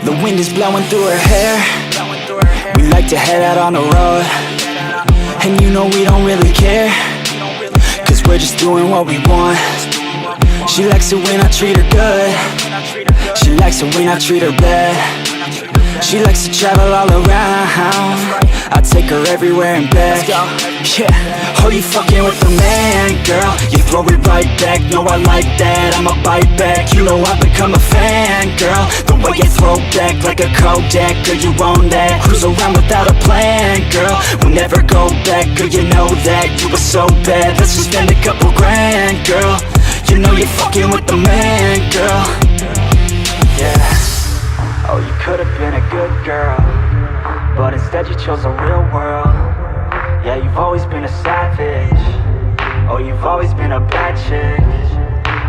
The wind is blowing through her hair. We like to head out on the road, and you know we don't really care, cause we're just doing what we want. She likes it when I treat her good. She likes it when I treat her bad. She likes to travel all around. I take her everywhere and back. Yeah, oh, you fucking with the man, girl. You throw it right back, no, I like that. I'ma bite back, you know I've become a fan, girl. The way you throw back like a Kodak, girl, you own that. Cruise around without a plan, girl. We'll never go back, girl, you know that. You were so bad, let's just spend a couple grand, girl. You know you're fucking with the man, girl. Yeah. Oh, you could've been a good girl, but instead you chose a real world. Yeah, you've always been a savage. Oh, you've always been a bad chick.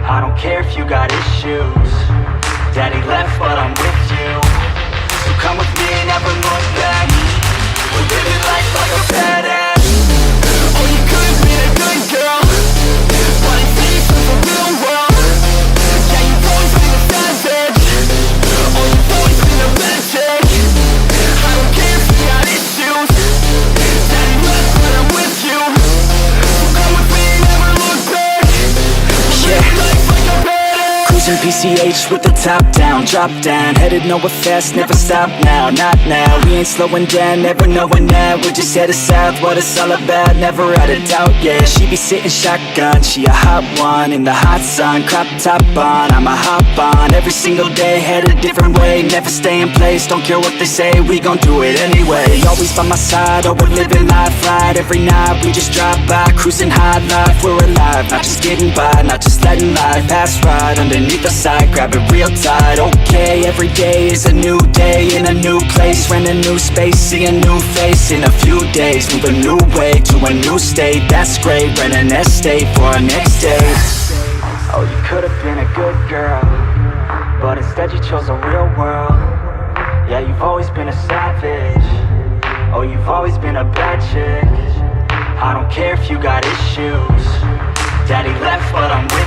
I don't care if you got issues. Daddy left, but I'm with you. So come with me and never look back. We're living life like a badass. Oh, you could've been a good girl, but instead you chose a real world. Yeah, you've always been a savage. Oh, you've always been a bad chick. I don't care if you got issues. Daddy left, but I'm with you. So come with me and never look back. Yeah. Life like a badass. Cruising PCH with the top down, drop down, headed nowhere fast, never stop now, not now. We ain't slowing down, never knowing that. We're just headed south, what it's all about, never out of doubt, yeah. She be sitting shotgun, she a hot one, in the hot sun, crop top on, I'ma hop on, every single day, head a different way, never stay in place, don't care what they say, we gon' do it anyway. Always by my side, oh, we're living life right, every night we just drive by, cruising high life, we're alive, not just getting by, not just letting life pass right underneath the side, grab it real tight. Okay, every day is a new day in a new place, rent a new space, see a new face in a few days, move a new way to a new state, that's great, rent an estate for our next date. Oh, you could've been a good girl, but instead you chose a real world. Yeah, you've always been a savage. Oh, you've always been a bad chick. I don't care if you got issues. Daddy left, but I'm with